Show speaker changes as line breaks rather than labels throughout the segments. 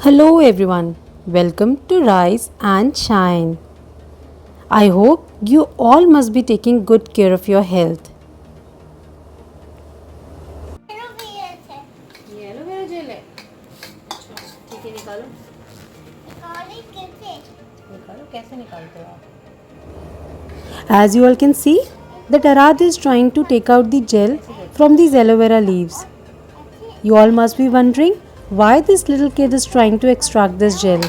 Hello everyone, welcome to Rise and Shine. I hope you all must be taking good care of your health.
ये aloe vera gel है। अच्छा ठीक है, निकालो निकालो, कैसे निकालते हो आप?
As you all can see, that Arad is trying to take out the gel from these aloe vera leaves. You all must be wondering why this little kid is trying to extract this gel.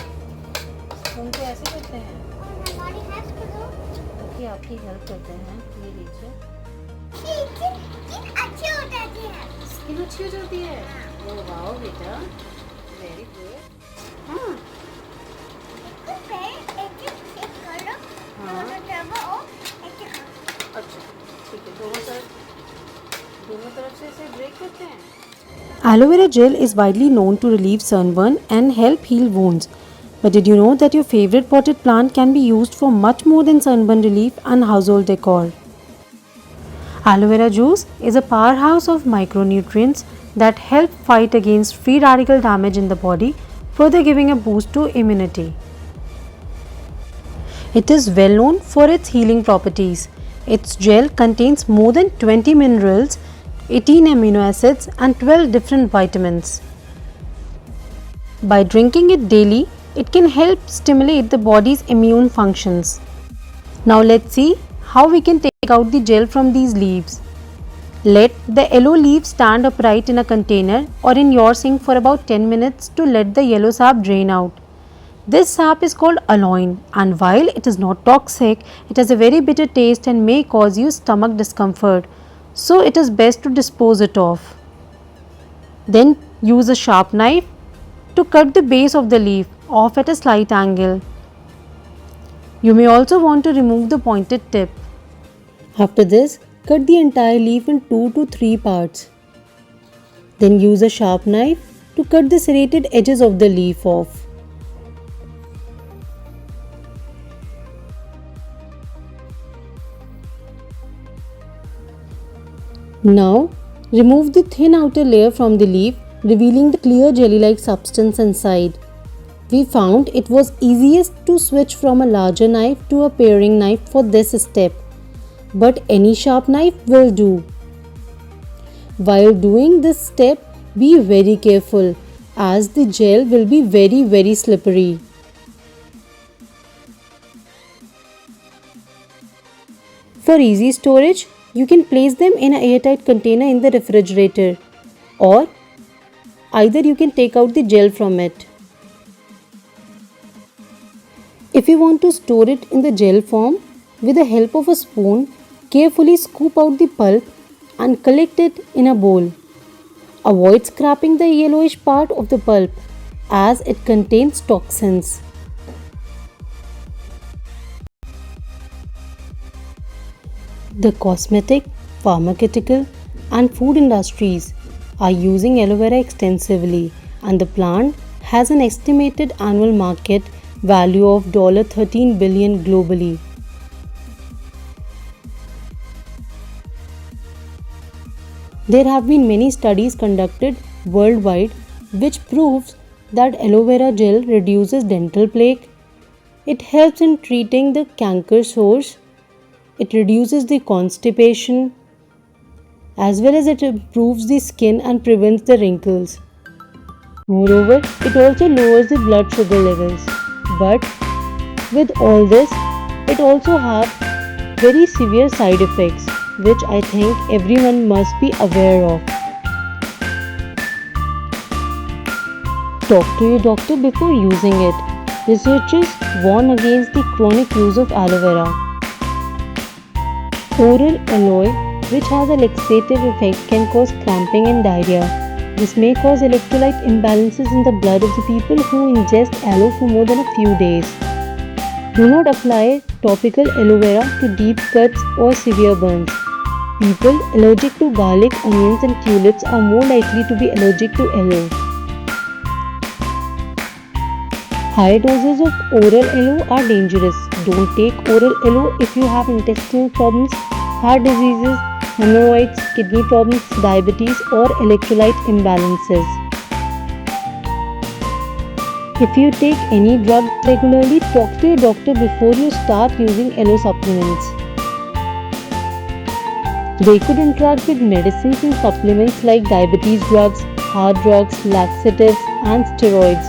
उनको ऐसे करते हैं। Okay, आपकी help करते हैं। ये लीजिए। Skin अच्छी हो जाती है। ओ वाओ बेटा, वेरी गुड। हाँ अच्छा ठीक है, दोनों तरफ से इसे ब्रेक करते हैं।
Aloe vera gel is widely known to relieve sunburn and help heal wounds. But did you know that your favorite potted plant can be used for much more than sunburn relief and household decor? Aloe vera juice is a powerhouse of micronutrients that help fight against free radical damage in the body, further giving a boost to immunity. It is well known for its healing properties. Its gel contains more than 20 minerals, 18 amino acids, and 12 different vitamins. By drinking it daily, it can help stimulate the body's immune functions. Now let's see how we can take out the gel from these leaves. Let the yellow leaves stand upright in a container or in your sink for about 10 minutes to let the yellow sap drain out. This sap is called aloin, and while it is not toxic, it has a very bitter taste and may cause you stomach discomfort. So it is best to dispose it off. Then use a sharp knife to cut the base of the leaf off at a slight angle. You may also want to remove the pointed tip. After this, cut the entire leaf in 2 to 3 parts. Then use a sharp knife to cut the serrated edges of the leaf off. Now, remove the thin outer layer from the leaf, revealing the clear jelly-like substance inside. We found it was easiest to switch from a larger knife to a paring knife for this step, but any sharp knife will do. While doing this step, be very careful as the gel will be very slippery. For easy storage, you can place them in an airtight container in the refrigerator, or either you can take out the gel from it. If you want to store it in the gel form, with the help of a spoon, carefully scoop out the pulp and collect it in a bowl. Avoid scraping the yellowish part of the pulp as it contains toxins. The cosmetic, pharmaceutical, and food industries are using aloe vera extensively, and the plant has an estimated annual market value of $13 billion globally. There have been many studies conducted worldwide which proves that aloe vera gel reduces dental plaque. It helps in treating the canker sores. It reduces the constipation as well as it improves the skin and prevents the wrinkles. Moreover, it also lowers the blood sugar levels. But with all this, it also has very severe side effects which I think everyone must be aware of. Talk to your doctor before using it. Researchers warn against the chronic use of aloe vera. Oral aloe, which has a laxative effect, can cause cramping and diarrhea. This may cause electrolyte imbalances in the blood of the people who ingest aloe for more than a few days. Do not apply topical aloe vera to deep cuts or severe burns. People allergic to garlic, onions, and tulips are more likely to be allergic to aloe. High doses of oral aloe are dangerous. Don't take oral aloe if you have intestinal problems, heart diseases, hemorrhoids, kidney problems, diabetes, or electrolyte imbalances. If you take any drug regularly, talk to your doctor before you start using aloe supplements. They could interact with medicines and supplements like diabetes drugs, heart drugs, laxatives, and steroids.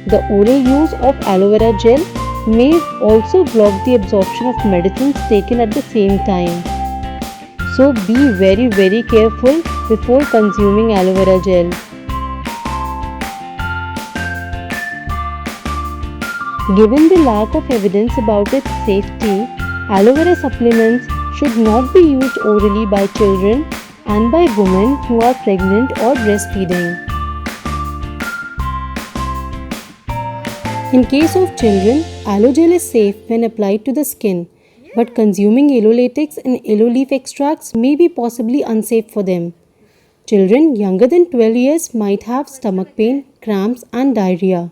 The oral use of aloe vera gel may also block the absorption of medicines taken at the same time. So be very careful before consuming aloe vera gel. Given the lack of evidence about its safety, aloe vera supplements should not be used orally by children and by women who are pregnant or breastfeeding. In case of children, aloe gel is safe when applied to the skin, but consuming aloe latex and aloe leaf extracts may be possibly unsafe for them. Children younger than 12 years might have stomach pain, cramps, and diarrhea.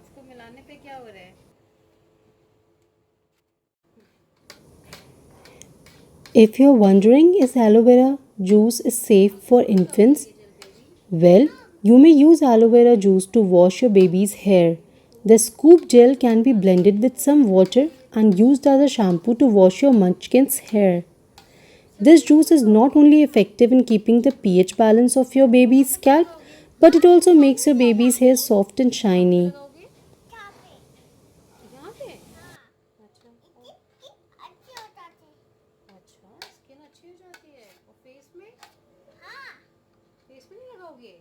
If you're wondering is aloe vera juice is safe for infants, well, you may use aloe vera juice to wash your baby's hair. The scoop gel can be blended with some water and used as a shampoo to wash your munchkin's hair. This juice is not only effective in keeping the pH balance of your baby's scalp, but it also makes your baby's hair soft and shiny.
यहाँ पे अच्छा अच्छा skin अच्छी हो जाती है और face में नहीं लगाओगे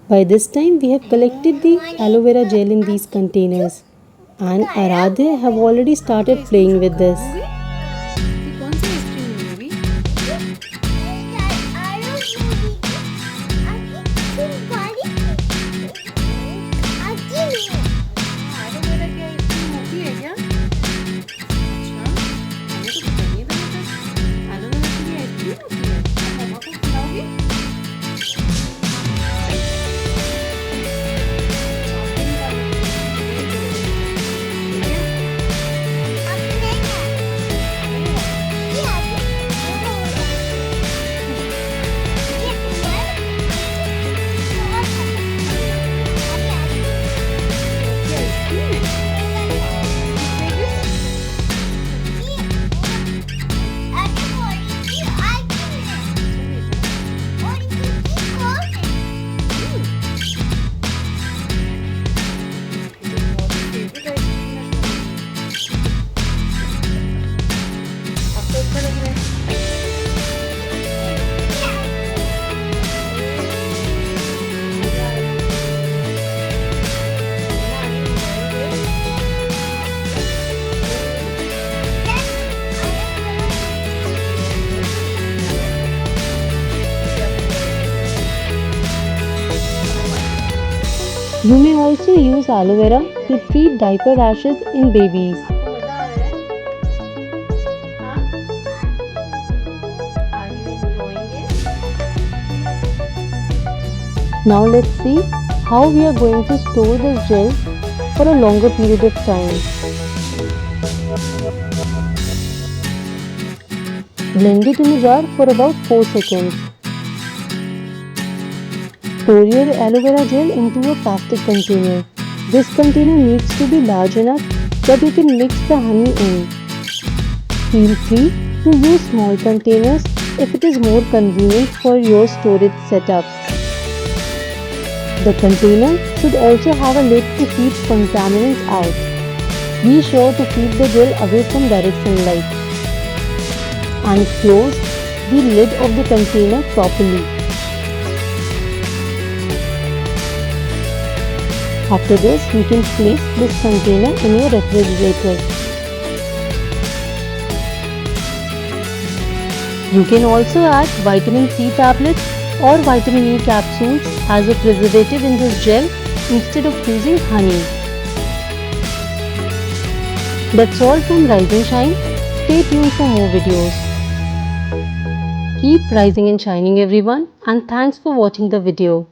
By this time, we have collected the aloe vera gel in these containers, and Aradhya have already started playing with this.
ये कौन सी आइसक्रीम है अभी एलोवेरा की आइसक्रीम होती है क्या अच्छा हमें तो पता नहीं था एलोवेरा की भी आइसक्रीम होती है आप मम्मा को खिलाओगे
You may also use aloe vera to treat diaper rashes in babies. Now let's see how we are going to store this gel for a longer period of time. Blend it in a jar for about 4 seconds. Pour your aloe vera gel into a plastic container. This container needs to be large enough that you can mix the honey in. Feel free to use small containers if it is more convenient for your storage setup. The container should also have a lid to keep contaminants out. Be sure to keep the gel away from direct sunlight. And close the lid of the container properly. After this, you can place this container in your refrigerator. You can also add vitamin C tablets or vitamin E capsules as a preservative in this gel instead of using honey. That's all from Rise and Shine. Stay tuned for more videos. Keep rising and shining everyone, and thanks for watching the video.